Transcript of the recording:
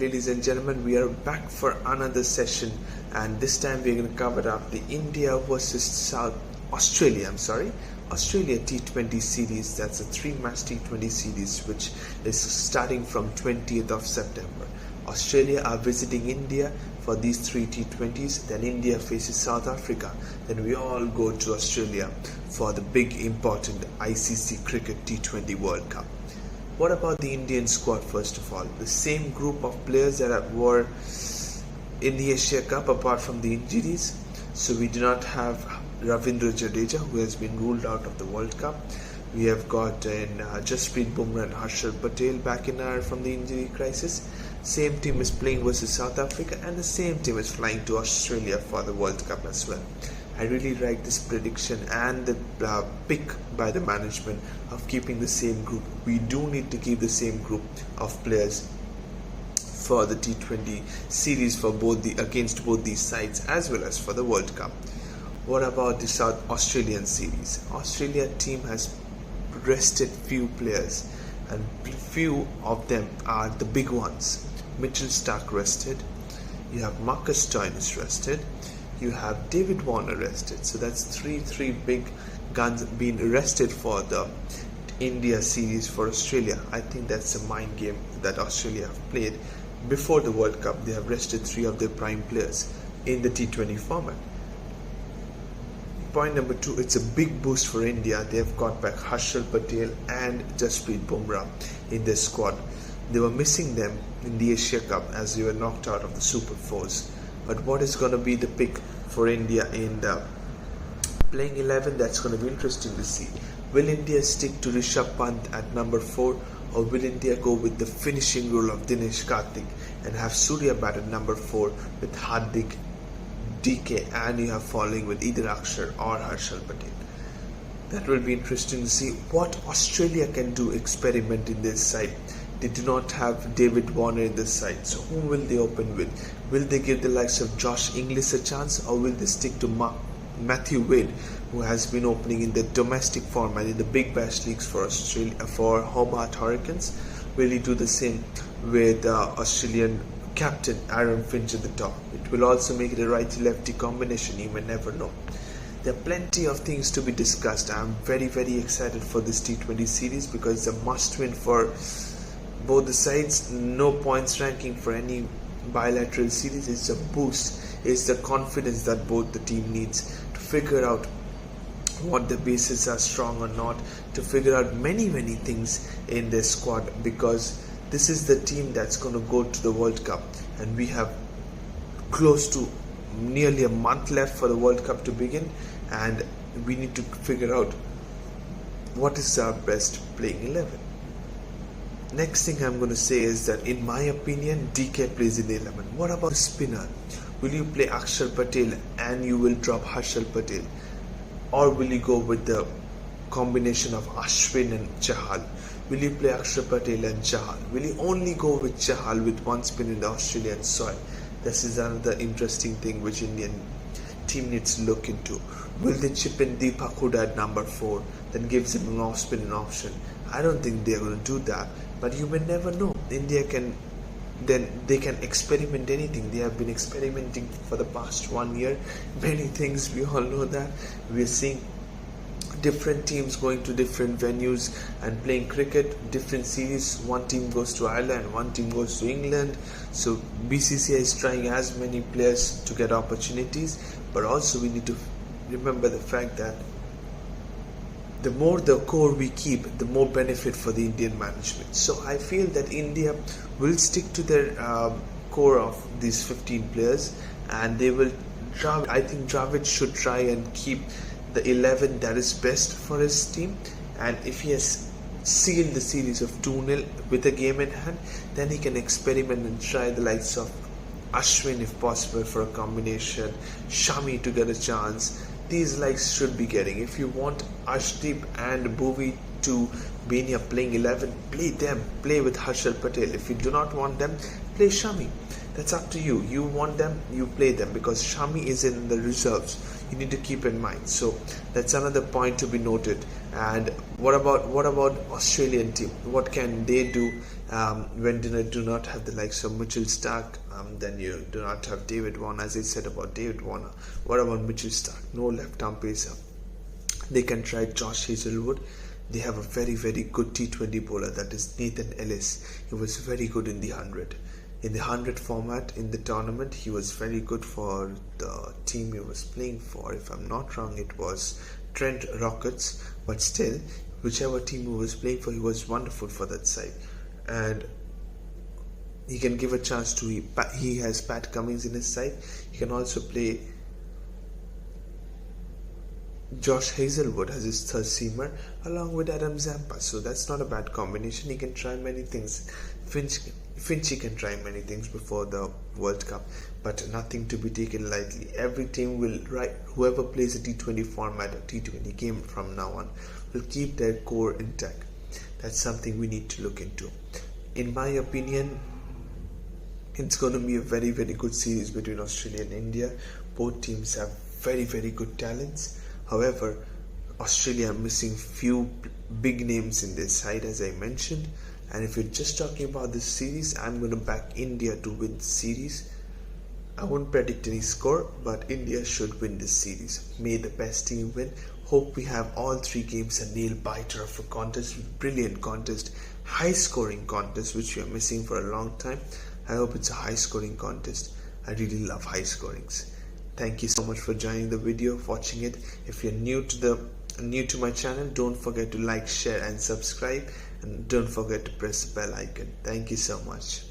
ladies and gentlemen, we are back for another session, and this time we're going to cover up the India versus Australia T20 series. That's a 3-match T20 series which is starting from 20th of September. Australia are visiting India for these 3 T20s, then India faces South Africa, then we all go to Australia for the big important ICC Cricket T20 World Cup. What about the Indian squad? First of all, the same group of players that were in the Asia Cup apart from the injuries. So we do not have Ravindra Jadeja, who has been ruled out of the World Cup. We have got Jasprit, Bumrah and Harshal Patel back in from the injury crisis. Same team is playing versus South Africa, and the same team is flying to Australia for the World Cup as well. I really like this prediction and the pick by the management of keeping the same group. We do need to keep the same group of players for the T20 series for against both these sides as well as for the World Cup. What about the South Australian series? Australia team has rested few players, and few of them are the big ones. Mitchell Starc rested. You have Marcus Stoinis rested. You have David Warner rested. So that's three big guns being arrested for the India series for Australia. I think that's a mind game that Australia have played. Before the World Cup, they have rested 3 of their prime players in the T20 format. Point number 2, it's a big boost for India. They have got back Harshal Patel and Jasprit Bumrah in their squad. They were missing them in the Asia Cup as they were knocked out of the Super 4s. But what is going to be the pick for India in the playing 11? That's going to be interesting to see. Will India stick to Rishabh Pant at number 4, or will India go with the finishing role of Dinesh Karthik and have Surya bat at number 4 with Hardik, DK, and you have following with either Akshar or Harshal Patel? That will be interesting to see what Australia can do, experiment in this side. They do not have David Warner in this side, so whom will they open with? Will they give the likes of Josh Inglis a chance, or will they stick to Matthew Wade, who has been opening in the domestic format in the Big Bash leagues for Australia, for Hobart Hurricanes? Will he do the same with Australian captain Aaron Finch at the top? It will also make it a righty-lefty combination. You may never know. There are plenty of things to be discussed. I am very excited for this T20 series because it's a must-win for both the sides. No points ranking for any bilateral series. It's a boost. It's the confidence that both the team needs to figure out what the bases are strong or not, to figure out many things in their squad, because this is the team that's going to go to the World Cup, and we have close to nearly a month left for the World Cup to begin, and we need to figure out what is our best playing 11. Next thing I'm going to say is that in my opinion, DK plays in the 11. What about the spinner? Will you play Akshar Patel and you will drop Harshal Patel, or will you go with the combination of Ashwin and Chahal? Will you play Akshar Patel and Chahal? Will you only go with Chahal with one spin in the Australian soil? This is another interesting thing which Indian team needs to look into. Will they chip in Deepak Chahar at number 4, then gives him an off spin an option? I don't think they're going to do that, but you may never know. India can experiment anything. They have been experimenting for the past 1 year. Many things, we all know that. We are seeing different teams going to different venues and playing cricket, different series. One team goes to Ireland, one team goes to England. So BCCI is trying as many players to get opportunities, but also we need to remember the fact that the more the core we keep, the more benefit for the Indian management. So I feel that India will stick to their core of these 15 players, and they will. I think Dravid should try and keep the 11 that is best for his team, and if he has sealed the series of 2-0 with a game in hand, then he can experiment and try the likes of Ashwin if possible for a combination, Shami to get a chance. These likes should be getting. If you want Ashdeep and Bhuvi to be in your playing 11, play them. Play with Harshal Patel. If you do not want them, play Shami. That's up to you. You want them, you play them, because Shami is in the reserves. you need to keep in mind. So that's another point to be noted. And what about Australian team? What can they do when they do not have the likes of Mitchell Starc? Then you do not have David Warner, as I said about David Warner. What about Mitchell Starc? No left-arm pacer. They can try Josh Hazelwood. They have a very, very good T20 bowler, that is Nathan Ellis. He was very good in the 100. In the 100 format in the tournament, he was very good for the team he was playing for. If I'm not wrong, it was Trent Rockets, but still, whichever team he was playing for, he was wonderful for that side. And he can give a chance to, he has Pat Cummins in his side. He can also play Josh Hazelwood as his third seamer along with Adam Zampa, so that's not a bad combination. He can try many things. Finchie can try many things before the World Cup, but nothing to be taken lightly. Every team will, whoever plays a T20 format or T20 game from now on, will keep their core intact. That's something we need to look into. In my opinion, it's going to be a very, very good series between Australia and India. Both teams have very, very good talents. However, Australia are missing few big names in their side, as I mentioned. And if you're just talking about this series, I'm going to back India to win the series. I won't predict any score, but India should win this series. May the best team win. Hope we have all three games a nail-biter of a contest, brilliant contest, high-scoring contest, which we are missing for a long time. I hope it's a high-scoring contest. I really love high scorings. Thank you so much for joining the video, watching it. If you're new to my channel, don't forget to like, share and subscribe, and don't forget to press the bell icon. Thank you so much.